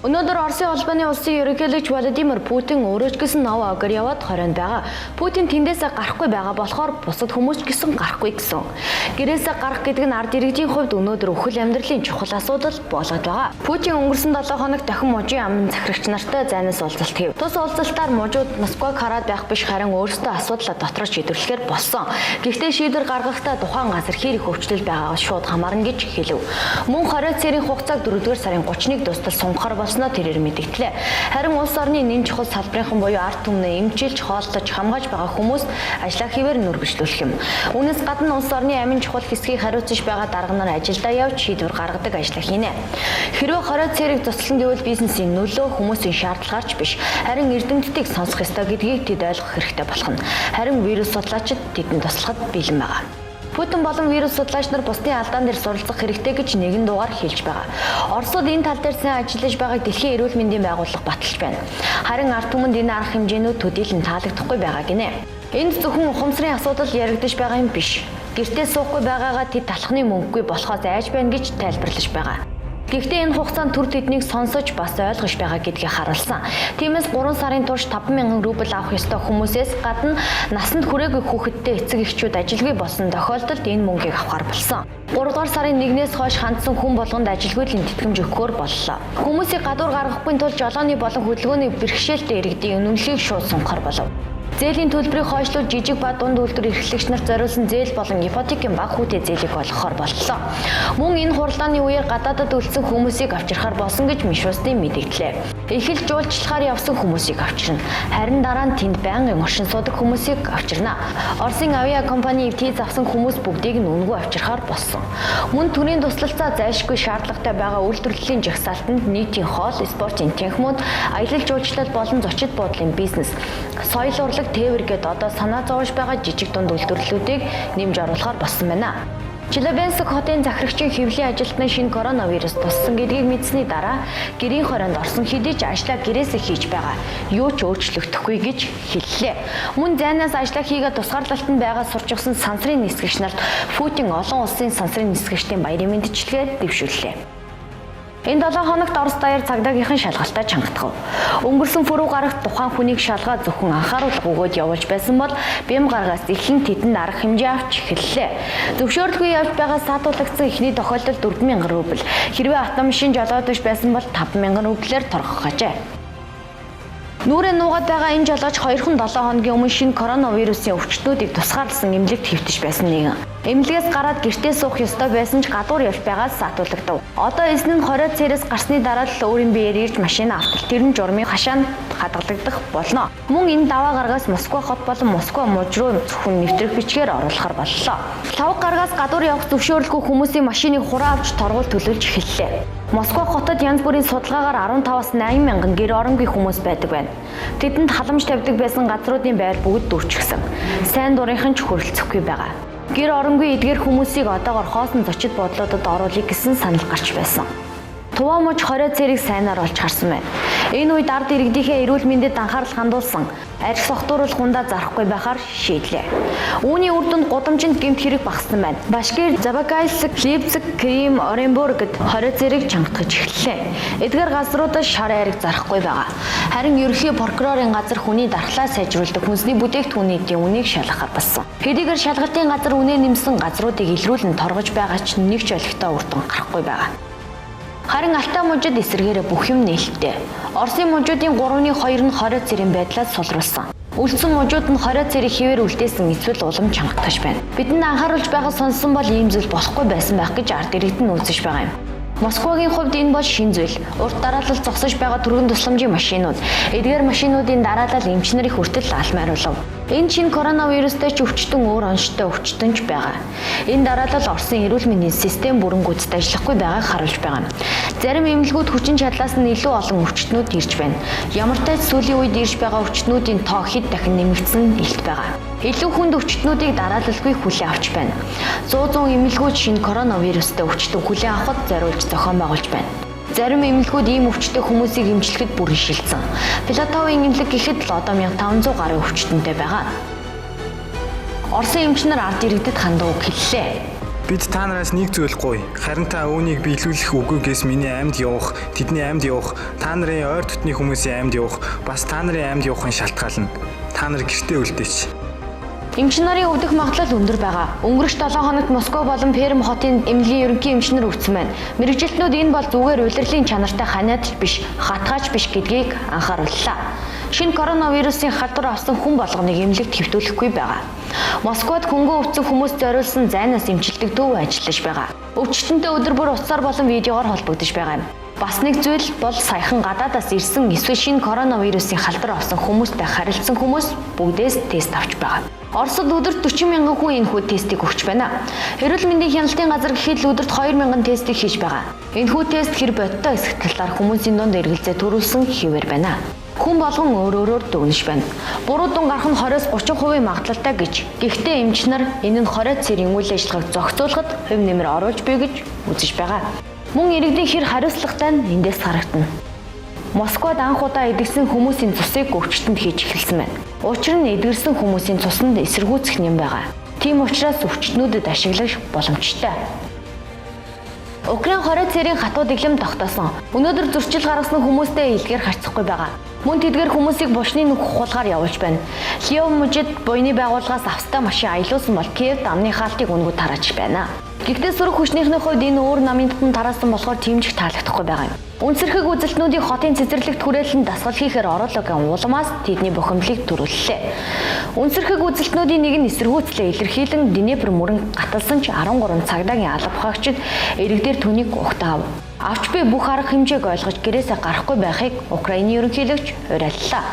Өнөөдөр Оросын холбооны улсын ерөнхийлөгч Владимир Путин өөрөө ч гэсэн нов агар яваад хорионд байгаа. Путин тэндээсээ гарахгүй байгаа болохоор бусад хүмүүс ч гэсэн гарахгүй гэсэн. Гэрээсээ гарах гэдэг нь ард иргэдийн хувьд өнөөдөр өхөл амьдралын чухал асуудал болгоод байгаа. Путин өнгөрсөн 7 хоног дахин мужийн амын захирагч нартай зайнаас уулзалт хийв. Тус уулзалтаар мужууд Москваг хараад байх биш харин өөрсдөө асуудлаа дотроо шийдвэрлэхээр болсон. Гэхдээ шийдвэр гаргахдаа тухайн газар хэр их өвчлөл байгаагаас шууд хамаарна гэж хэлв. Мөн 20 цэрийн хугацааг 4-р сарын 31-нд дуустал сунгахаар болсноо тэрээр мэдгдлээ. Харин улс орны нэн чухал салбарынхан буюу ард түмнээ эмчилж, хооллож, хамгааж байгаа хүмүүс ажлаа хийвэр нүргэжлүүлэх юм. Үүнээс гадна улс орны амин чухал хэсгийг хариуцж байгаа дарга нар ажилдаа явж шийдвэр гаргадаг ажлаа хийнэ. Хэрвээ 20 цэрэг туслан гэвэл бизнесийн нөлөө хүмүүсийн шаардлагаарч биш, харин эрдэмтдийг сонсох ёстой гэдгийг тэд ойлгох хэрэгтэй болох нь. Харин вирус судлаачид тэдэнд туслахад бэлэн байгаа. Путин болон вирус судлаач нар бусдын алдаан дээр суралцах хэрэгтэй гэж нэгэн дугаар хэлж байгаа. Оросууд энэ тал дээр сайн ажиллаж байгааг Дэлхийн эрүүл мэндийн байгууллага баталж байна. Харин ард түмэнд энэ арга хэмжээнүүд төдийлөн таалагдахгүй байгаа гинэ. Энд зөвхөн ухамсарын асуудал яригдж байгаа юм биш. Гэртээ суухгүй байгаагаа тэд талхны мөнгөгүй болохоос айж байна гэж тайлбарлаж байгаа. Гэхдээ энэ хугацаанд төр тэднийг сонсож бас ойлгож байгаа гэдгийг харуулсан. Тиймээс 3 сарын турш 5,000 рубль авах ёстой хүмүүсээс гадна насанд хүрээгүй хүүхэдтэй эцэг эхчүүд ажилгүй болсон тохиолдолд энэ мөнгийг авахар болсон. 3 дугаар сарын 1-ээс хойш хандсан хүн болгонд ажилгүйдлийн тэтгэмж өгөхөөр боллоо. Хүмүүсийг гадуур гаргахгүй тул жолооны болон хөдөлгөөний бэрхшээлтэй иргэдийн үнэмлэхийг шууд сунгахар болов. Зээлийн төлбөрийг хойшлуулж жижиг ба дунд үйлдвэр эрхлэгч нарт зориулсан зээл болон ипотекийн бага хүүтэй зээлийг олгохоор боллоо. Мөн энэ хурлааны үеэр гадаадад үлдсэн хүмүүсийг авчирхаар болсон гэж Мишустын мэдгдлээ. Эхэлж жуулчлахаар явсан хүмүүсийг авчирна. Харин дараа нь тэнд байнгын оршин суудаг хүмүүсийг авчирна. Оросын авиа компани виз авсан хүмүүс бүгдийг нь үнэгүй авчирхаар болсон. Мөн төрийн туслалцаа зайлшгүй шаардлагатай байгаа үйлдвэрлэлийн жагсаалтанд нийтийн хоол, спортын техникумд, аялал жуулчлал болон зочид буудлын бизнес, соёл урлаг тээвэр гээд одоо санаа зовж байгаа жижиг дунд үйлдвэрлэлүүдийг нэмж оруулахаар болсон байна. Челябинск хотын захирагчийн хэвлэлийн ажилтны шинэ коронавирус туссан гэдгийг мэдсэний дараа гэрийн хорионд орсон хэдий ч ажлаа гэрээсээ хийж байгаа. Юу ч өөрчлөгдөхгүй гэж хэллээ. Мөн зайнаас ажлаа хийгээд тусгаарлалтанд байгаа сурчсан сансрын нисгэгч нарт Путин олон улсын сансрын нисгэгчдийн баярын мэндчилгээ дэвшүүллээ. Энэ 7 хоногт Орос даяар цагдаагийнхан шалгалтаа чангатгав. Өнгөрсөн пүрэв гарагт тухайн хүнийг шалгаад зөвхөн анхааруулга өгөөд явуулж байсан бол бям гаргаас эхлэн тэдэнд арга хэмжээ авч эхэллээ. Зөвшөөрлгүй явж байгаа саатуулагдсан эхний тохиолдолд 4,000 рубль, хэрвээ автомашин жолоодож байсан бол 5,000 рублээр торгохжээ. Нүрээ нуугаад байгаа энэ жолооч 2-7 хоногийн өмнө шинэ коронавирусын өвчтнүүдийг тусгаарласан эмнэлэгт хэвтэж байсан нэгэн. Эмнэлгээс гараад гэртээ суух ёстой байсан ч гадуур явж байгаас саатуулагдав. Одоо эзэн нь 20 цэрээс гарсны дараа л өөрийн биеэр ирж машина автал тэр нь журмын хашаанд хадгалагдах болно. Мөн энэ даваа гаргаас Москва хот болон Москва муж руу зөвхөн нэвтрэх бичгээр оруулахар боллоо. Лавг гаргаас гадуур явах зөвшөөрлгүй хүмүүсийн машиныг хураа авч торгуул төлөвлөж эхэллээ. Москва хотод янз бүрийн судалгаагаар 15-8 мянган гэр оронгүй хүмүүс байдаг байна. Тэдэнд халамж тавьдаг байсан газруудын байр бүгд дүүрчихсэн. Сайн дурынхан ч хөрөлцөхгүй байгаа. Гэр оронгүй эдгээр хүмүүсийг одоогоор хоосон зочид буудлуудад оруулах гэсэн санал гарч байсан. Туваа муж 20 цэрэг сайнаар олж харсан байна. Энэ үед ард иргэдийнхээ эрүүл мэндэд анхаарал хандуулсан. Арх согтууруулах хундаа зарахгүй байхаар шийдлээ. Үүний үр дүнд гудамжинд гэмт хэрэг багассан байна. Башкир, Забакайск, Липцк, Крим, Оренбургт 20 цэрэг чангатгаж эхэллээ. Эдгээр газруудад шар айраг зарахгүй байгаа. Харин ерөнхий прокурорын газар хүний дархлаа сайжруулдаг хүнсний бүтээгдэхүүнийн үнийг шалгахаар болсон. Хэдийгээр шалгалтын газар үнэ нэмсэн газруудыг илрүүлэн торгож байгаа ч нэг ч олигтой үр дүн гарахгүй байгаа. Харин Алтай мужид эсэргээрээ бүх юм нээлттэй. Оросын мужуудын 3/2 нь 20 цэрийн байдлаар сулруулсан. Үлдсэн мужууд нь 20 цэрэг хിവэр үлдээсэн эсвэл улам чангатгаж байна. Бидэнд анхааруулж байгаа сонсон бол ийм зүйл болохгүй байсан байх гэж ард иргэд нь үзэж байгаа юм. Москвагийн хувьд энэ бол шин зүйл. Урт дараалал зогсож байгаа түргэн тусламжийн машинууд, эдгээр машинуудын дараалал эмч нарын хүртэл алмааруулав. Энэ шинэ коронавирустэй ч өвчтөн өөр онцтой өвчтөнч байгаа. Энэ дараалал Оросын эрүүл мэндийн систем бүрэнгүйцэд ажиллахгүй байгааг харуулж байгаа. Зарим эмнэлгүүд хүчин чадлаас нь илүү олон өвчтнүүд ирж байна. Ямар ч тач сүүлийн үед ирж байгаа өвчтнүүдийн тоо хэд дахин нэмэгдсэн илт байгаа. Илүү хүнд өвчтнүүдийг дараалалгүй хүлээн авч байна. 100 эмнэлгүүд шинэ коронавирустэй өвчтөн хүлээн авахд зориулж зохион байгуулж байна. Зарим эмнэлгүүд ийм өвчтөй хүмүүсийг эмчлэхэд бүрэн шилжсэн. Филатовын эмнэлэг гэхэд л одоо 1500 гаруй өвчтөнтэй байгаа. Оросын эмч нар ард иргэдэд хандуу хэллээ. Бид та нараас нэг зүйл гуй. Харин та үүнийг биелүүлэх үгүйгээс миний амьд явах, тэдний амьд явах, та нарын ойр дотны хүмүүсийн амьд явах, бас та нарын амьд явахын шалтгаална. Та нар гэртээ үлдээч. Эмч нарын өвдөх магадлал өндөр байгаа. Өнгөрөх 7 хоногт Москва болон Пермь хотын эмнэлгийн ерөнхий эмчнэр өвдсөн байна. Мэргэжилтнүүд энэ бол зүгээр улирлын чанартай ханиадч биш, хатгаач биш гэдгийг анхаарууллаа. Шинэ коронавирусын халдвар авсан хүн болгоныг эмнэлэгт хэвтүүлэхгүй байгаа. Москвад хөнгөө өвдсөн хүмүүст зориулсан зайнаас эмчилдэг төв ажиллаж байгаа. Өвчтөнтэй өдөр бүр утсаар болон видеогоор холбогдож байгаа юм. Бас нэг зүйл бол саяхан гадаадаас ирсэн эсвэл шинэ коронавирусын халдвар авсан хүмүүстэй харилцсан хүмүүс бүгдээс тест авч байгаа. Оросд өдөрт 40 мянган хүн энэхүү тестийг өгч байна. Эрүүл мэндийн хяналтын газар гэхэд л өдөрт 2 мянган тестийг хийж байгаа. Энэхүү тест хэр бодтой эсэх талаар хүмүүсийн дунд эргэлзээ төрүүлсэн хэвээр байна. Хүн болгон өөр өөрөөр дүгнэж байна. Буруу дун гарах нь 20-30% магадлалтай гэж. Гэхдээ эмч нар энэ нь 20 цэрийн үйл ажиллагааг зохицуулахад хувь нэмэр оруулж буй гэж үзэж байгаа. Мөн иргэдийн хэр хариуцлагатай нь эндээс харагдана. Москвад анх удаа эдгэрсэн хүмүүсийн цусыг өвчтөнд хийж эхэлсэн байна. Учир нь эдгэрсэн хүмүүсийн цуснд эсэргүүцэх юм байгаа. Тийм учраас өвчтнүүдэд ашиглах боломжтой. Украин 20 цэрийн хатуу дэглэм тогтоосон. Өнөөдөр зөрчил гаргасан хүмүүстэй илгээр харьцахгүй байгаа. Мөн тэдгээр хүмүүсийг бушны нүх хулгаар явуулж байна. Львов мужид буйны байгууллагаас австай машин аялуулсан бол Киевд амны хаалтыг өнгө тарааж байна. Гэхдээ сөрөг хүчнийхний хувьд энэ өөр намын дотн тараасан болохоор тэмжих таалагдахгүй байгаа юм. Үнсэрхэг үзэлтнүүдийн хотын цэцэрлэгт хүрээлэн дасгал хийхээр оруулаагийн улмаас тэдний бухимдлыг төрүүллээ. Үнсэрхэг үзэлтнүүдийн нэг нь эсэргүүцлээ илэрхийлэн Днепр мөрөн гаталсан ч 13 цагдаагийн алба хаагчид иргэдээр түүнийг угтаав. Авч буй бүх арга хэмжээг ойлгож гэрээсээ гарахгүй байхыг Украиний ерөнхийлөгч уриаллаа.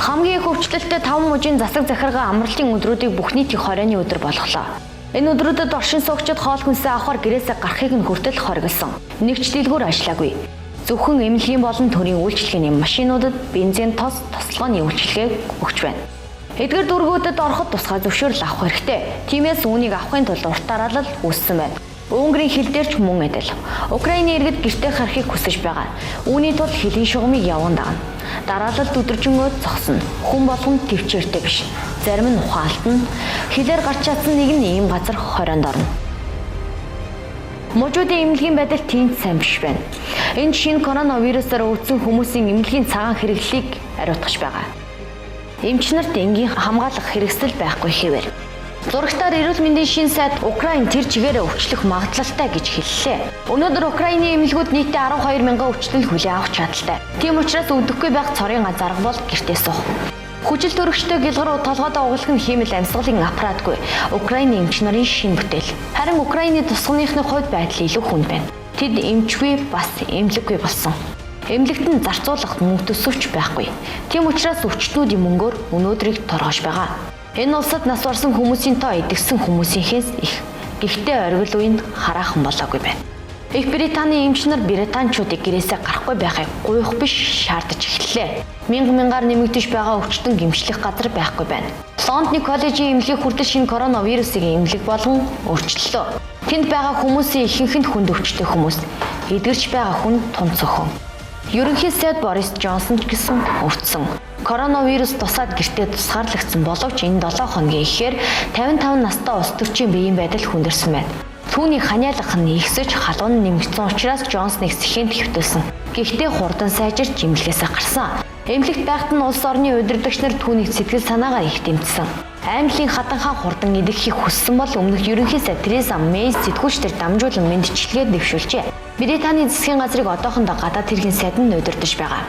Хамгийн их өвчлөлттэй 5 мужийн засаг захиргаа амралтын өдрүүдийг бүх нийтийн 20-ны өдөр болголоо. Энэ өдрүүдэд оршин суугчид хоол хүнсээ авахар гэрээсээ гарахыг нь хүртэл хориглосон. Нэг ч дэлгүүр ажиллаагүй. Зөвхөн эмнэлгийн болон төрийн үйлчилгээний машинуудад бензин тос тослогооны үйлчилгээг өгч байна. Эдгээр дүүргүүдэд ороход тусгай зөвшөөрөл авах хэрэгтэй. Тиймээс үүнийг авахын тулд урт дараалал үүссэн байна. Унгарын хил дээр ч мөн адил. Украиний иргэд гэртээ харахыг хүсэж байгаа. Үүний тулд хилийн шугамыг явган дагна. Дараалалд өдөржингөө зогсно. Хүн болгон төвчээртэй биш. Зарим нь ухаалтна. Хилээр гарч чадсан нэг нь ийм газар хорионд орно. Мужуудын эмнэлгийн байдал тийм сайн биш байна. Энэ шинэ коронавирусаар өвдсөн хүмүүсийн эмнэлгийн цагаан хэрэглэлийг ариутгаж байгаа. Эмч нарт энгийн хамгаалах хэрэгсэл байхгүй хэвээр. Зурагтаар эрүүл мэндийн шин сайд Украин тэр чигээрээ өвчлөх магадлалтай гэж хэллээ. Өнөөдөр Украины эмнэлгүүд нийтдээ 12 мянган өвчлөл хүлээн авах чадaltaй. Тийм учраас өвдөхгүй байх цорын ганц арга бол гэртээ суух. Хүчил төрөгчтэй гэлгар толгойдоо угалах нь хиймэл амьсгалын аппаратгүй. Украины эмч нарын шин бүтээл. Харин Украины тусгыныхны хувьд байдал илүү хүнд байна. Тэд эмчгүй бас эмнэлэггүй болсон. Эмнэлэгт нь зарцуулах мөнгө төсөвч байхгүй. Тийм учраас өвчтнүүдийн мөнгөөр өнөөдрийг торгож байгаа. Энэ улсад нас барсан хүмүүсийн тоо эдгсэн хүмүүсийнхээс их. Гэхдээ оргил үеинд хараахан болоогүй байна. Их Британий эмч нар британчуудыг гэрээсээ гарахгүй байхыг гуйх биш шаардаж эхэллээ. Мянгаар нэмэгдэж байгаа өвчтөн гэмшлэх газар байхгүй байна. Лондонны коллежийн эмнэлэг хүртэл шинэ коронавирусын эмнэлэг болгон өөрчлөлөө. Тэнд байгаа хүмүүсийн ихэнх нь хүнд өвчтэй хүмүүс. Эдгэрч байгаа хүн тун цөөхөн. Ерөнхий сайд Борис Джонсон ч гэсэн өвдсөн. Коронавирус тусаад гэртээ тусгаарлагдсан боловч энэ 7 хоногийн ихээр 55 настай улс төрчийн биеийн байдал хүндэрсэн байна. Түүний ханиалгах нь ихсэж халуун нэмэгдсэн учраас Джонсныг сэхэнд хэвтүүлсэн. Гэхдээ хурдан сайжирч эмнэлгээс гарсан. Эмнэлэгт байхад нь улс орны удирдагч нар түүнийг сэтгэл санаагаар их дэмжсэн. Аймлын хатанхаа хурдан эдэхийг хүссэн бол өмнөх ерөнхий сайд Тереза Мэй сэтгүүлчдэр дамжуулан мэндчилгээ дэвшүүлжээ. Британий засгийн газрыг одоохондоо гадаад хэргийн сайд нь удирдах байгаа.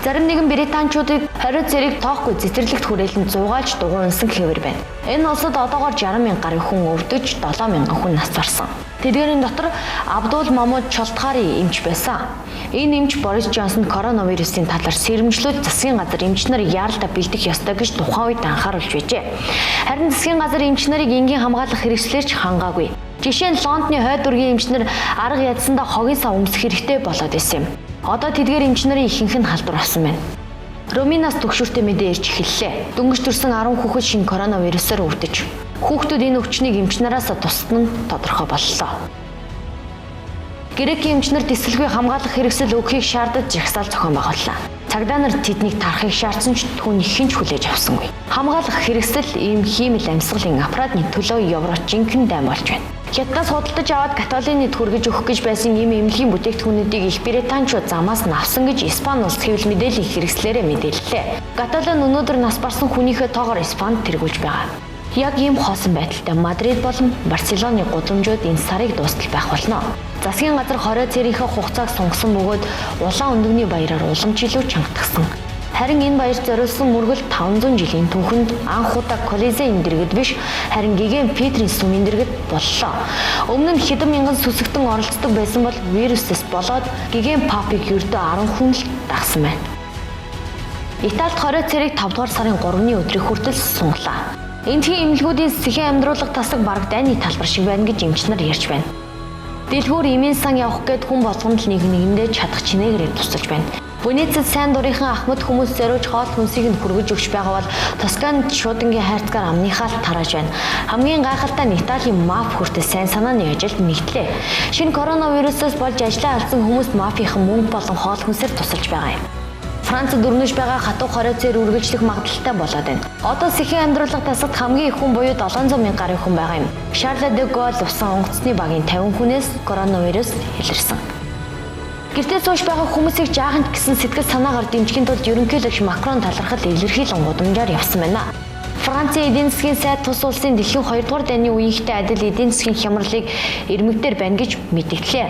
Зарим нэгэн британчуудыг 20 зэрэг тоохгүй цэцэрлэгт хүрээлэн зугаалж дугуйнсан хэвээр байна. Энэ улсад одоогоор 60 мянган гаруй хүн өвдөж 7 мянган хүн нас барсан. Тэдгээрийн дотор Абдул Мамуд Чолтхари эмч байсан. Энэ эмч Борис Джонсон коронавирусын талаар сэрэмжлүүд засгийн газар эмч нарыг яаралтай бэлдэх ёстой гэж тухайн үед анхааруулж байжээ. Харин засгийн газар эмч нарыг энгийн хамгаалах хэрэгслээрч хангаагүй. Жишээ нь Лондоны хойд дүүргийн эмч нар арга ядсандаа хогийн сав өмсөх хэрэгтэй болоод байсан юм. Одоо тэдгээр эмч нарын ихэнх нь халдвар авсан байна. Румынаас түгшүүртэй мэдээ ирж эхэллээ. Дөнгөж төрсэн 10 хүүхэд шинэ коронавирусаар өвдөж. Хүүхдүүд энэ өвчнийг эмч нараас тусад нь тодорхой боллоо. Грекийн эмч нар тэсэлгүй хамгаалах хэрэгсэл өгөхийг шаардаж жагсаал зохион байгууллаа. Цагдаа нар тэднийг тарахыг шаардсан ч түүний хинч хүлээж авсангүй. Хамгаалах хэрэгсэл ийм хиймэл амьсгалын аппаратны төлөө евро жинхэнэ дайм болж байна. Хятадаас худалдаж аваад католикийн нийт хүргэж өгөх гэж байсан ийм эмнэлгийн бүтээгдэхүүнүүдийг Их Британичууд замаас нь авсан гэж Испани улс хэвлэл мэдээллийн хэрэгслээрээ мэдээллээ. Каталон өнөөдөр нас барсан хүнийхээ тоогоор Испанд тэргүүлж байгаа. Яг ийм хоосон байдалтай Мадрид болон Барселоны гудамжууд энэ сарыг дуустал байх болно. Засгийн газар 20 цэрийнхээ хугацааг сунгасан бөгөөд улаан өндөгний баяраар уламжлилүү чангатгсан. Харин энэ баяр зориулсан мөргөл 500 жилийн түүхэнд анх удаа Колизеийн дэргэд биш, харин Гиген Петрийн сүмийн дэргэд боллоо. Өмнө нь хэдэн мянган сүсэгтэн оролцдог байсан бол вируссээс болоод Гиген Папыг ердөө 10 хүн л дагсан байна. Италид 20 цэрэг 5 дугаар сарын 3-ны өдрийг хүртэл сунглаа. Энэхүү эмнэлгүүдийн сэхэн амьдруулах тасаг бараг дайны талбар шиг байна гэж эмч нар ярьж байна. Дэлгүүр эмийн сан явах гээд хүн болгонд л нэгэндээ чадах чинээгээрээ тусалж байна. Венецид сайн дурынхан ахмад хүмүүс зориулж хоол хүнсийг нь хүргэж өгч байгаа бол Тосканд шуудангийн хайрцгаар амныхаа л тарааж байна. Хамгийн гайхалтай нь Италийн маф хүртэл сайн санааны ажилд нэгтлээ. Шинэ коронавирусаас болж ажлаа алдсан хүмүүст мафийнхан мөнгө болон хоол хүнсээр тусалж байгаа юм. Францад өрнөж байгаа хатуу 20 цээр үргэлжлэх магадлалтай болоод байна. Одоо сэхэн амьдруулах тасагт хамгийн их хүн буюу 700 мянган гаруй хүн байгаа юм. Шарль де Голль усан онгоцны багийн 50 хүнээс коронавирус илэрсэн. Гэртээ сууж байгаа хүмүүсийг жаахан ч гэсэн сэтгэл санаагаар дэмжихийн тулд ерөнхийлөгч Макрон талархал илэрхийлэн гудамжаар явсан байна. Францын эдийн засгийн сайд тус улсын дэлхийн 2 дугаар дайны үеийнхтэй адил эдийн засгийн хямралыг ирмэгдээр байна гэж мэдээллээ.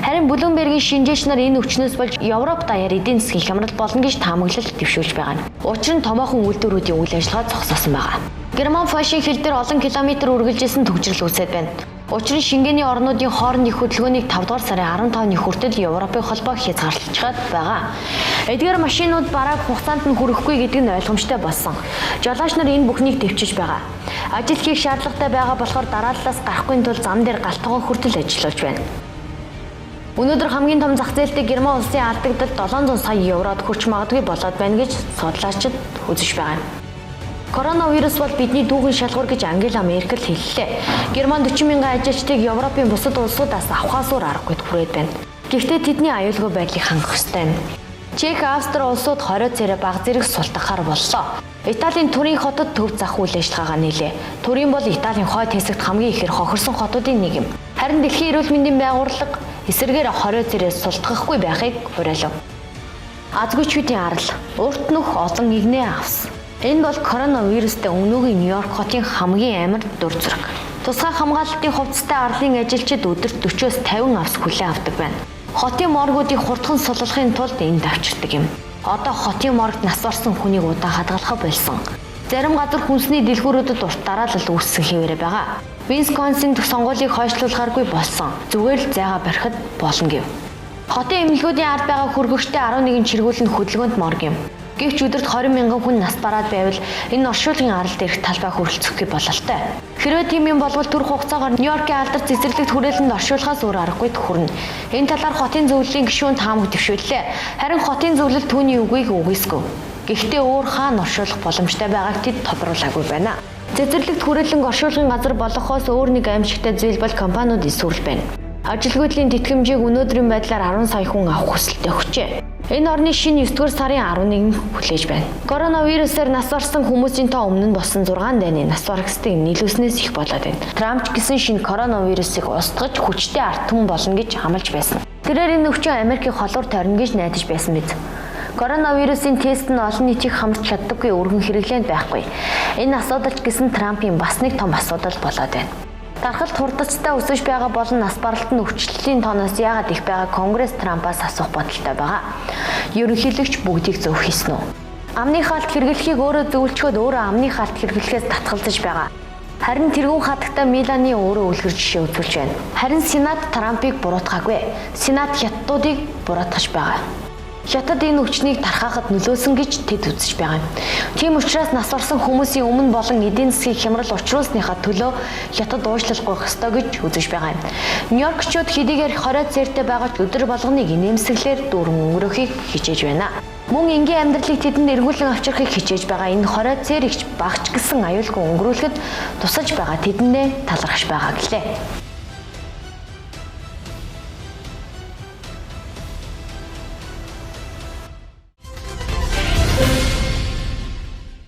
Харин Bloomberg-ийн шинжээч нар энэ өвчнөөс болж Европ даяар эдийн засгийн хямрал болно гэж таамаглалт дэвшүүлж байгаа нь. Учир нь томоохон үйлдвэрүүдийн үйл ажиллагаа зогсоосон байгаа. Герман фашин хил дээр олон километр үргэлжилсэн төгжрөл үүсээд байна. Учир нь шингээний орнуудын хоорондын хөдөлгөөнийг 5 дугаар сарын 15-ны хүртэл Европын холбоо хязгаарлалцгаад байгаа. Эдгээр машинууд бараг хугацаанд нь хүрэхгүй гэдэг нь ойлгомжтой болсон. Жолооч нар энэ бүхнийг дэвчиж байгаа. Ажил хийх шаардлагатай байгаа болохоор дарааллаас гарахгүй тул зам дээр галтгоо хүртэл ажиллаж байна. Өнөөдөр хамгийн том зах зээлтэй Герман улсын алдагдал 700 сая еврод хүрч магадгүй болоод байна гэж судлаачид үзэж байгаа юм. Коронавирус бол бидний дүүхэн шалгуур гэж Ангела Меркель хэллээ. Герман 40 мянган ажилчдыг Европын бусад улсуудаас авахаас өөр аргагүй хүрээд байна. Гэхдээ тэдний аюулгүй байдлыг хангах ёстой юм. Чех, Австри улсууд 20 царай баг зэрэг султахаар боллоо. Италийн Турин хотод төв зах үйл ажиллагаагаа нийлээ. Турин бол Италийн хойд хэсэгт хамгийн ихээр хохирсон хотуудын нэг юм. Харин Дэлхийн эрүүл мэндийн байгууллага эсэргээр 20 царай султгахгүй байхыг уриалав. Азгүйчүүдийн арал, урт нөх олон игнээ авсан. Энэ бол коронавирустэй өмнөөгийн Нью-Йорк хотын хамгийн амар дүр зураг. Тусгай хамгаалалтын хувцастай арлын ажилчид өдөрт 40-оос 50 авс хүлээн авдаг байна. Хотын моргуудыг хурдхан суллахын тулд энд авчирдаг юм. Одоо хотын моргт нас барсан хүнийг удаан хадгалах болсон. Зарим газар хүнсний дэлгүүрүүдэд урт дараалал үүссэн хэвээрээ байгаа. Висконсинд сонгуулийг хойшлуулахааргүй болсон. Зүгээр л зайгаа барихад болно гэв. Хотын эмнэлгүүдийн ард байгаа хөргөгчтэй 11 чиргүүл нь хөдөлгөөнд морг юм. Гэвч өдөрт 20 мянган хүн нас бараад байвал энэ оршуулгын арал дээрх талбай хүрэлцэхгүй бололтой. Хэрвээ тийм юм болвол түр хугацаагаар Нью-Йоркийн алдар цэцэрлэгт хүрээлэнд оршуулахаас өөр аргагүй төхөрнө. Энэ талаар хотын зөвлөлийн гишүүнд таамаг дэвшүүллээ. Харин хотын зөвлөл түүний үгийг үгүйсгэв. Гэхдээ өөр хаана оршуулах боломжтой байгааг тэд тодруулаагүй байна. Цэцэрлэгт хүрээлэн оршуулгын газар болохоос өөр нэг аимшигтай зүйл бол компаниуд эсвэрл байна. Ажилгүйдлийн тэтгэмжийг өнөөдрийн байдлаар 10 сая хүн авах хүсэлтэй өгчээ. Энэ орны шинэ 9-р сарын 11-нд хүлээж байна. Коронавирусаар нас барсан хүмүүсийн тоо өмнө нь болсон 6 дайны нас барагчдыг нийлүүлснээс их болоод байна. Трамп ч гэсэн шинэ коронавирусыг устгаж хүчтэй ард түмэн болно гэж хамлаж байсан. Тэрээр энэ өвчин Америкийг холуур тойрно гэж найдаж байсан биз. Коронавирусын тест нь олон нийтийг хамт чаддаггүй өргөн хэрэглээнд байхгүй. Энэ асуудал ч гэсэн Трампын бас нэг том асуудал болоод байна. Дархалт хурдцтай өсөж байгаа болон нас баралтанд өвчлөлийн тооноос яагаад их байгаа Конгресс Трампаас асуух бодолтой байгаа. Ерөнхийлөгч бүгдийг зөв хийсэн үү? Амны хаалт хэрэглэхийг өөрөө зөвлөчгөөд өөрөө амны хаалт хэрэглэхээс татгалзаж байгаа. Харин тэргүүн хатагта Мелани өөрөө үлгэр жишээ үзүүлж байна. Харин Сенат Трампыг буруутгаагүй. Сенат хятадуудыг буруутгаж байгаа. Хятад энэ өвчнийг тархахад нөлөөсөн гэж тэд үзэж байгаа юм. Тийм учраас нас барсан хүмүүсийн өмнө болон эдийн засгийн хямрал учруулсныхаа төлөө хятад уучлал гуйх ёстой гэж үзэж байгаа юм. Нью-Йоркчууд хэдийгээр 20 цээртэй байгаа ч өдөр болгоныг инээмсэглээр дүүрэн өнгөрөхийг хичээж байна. Мөн энгийн амьдралыг тэдэнд эргүүлэн авчрахыг хичээж байгаа энэ 20 цээр ихч багч гэсэн аюулгүй өнгөрүүлэхэд тусалж байгаа тэдэндээ талархаж байгаа гэлээ.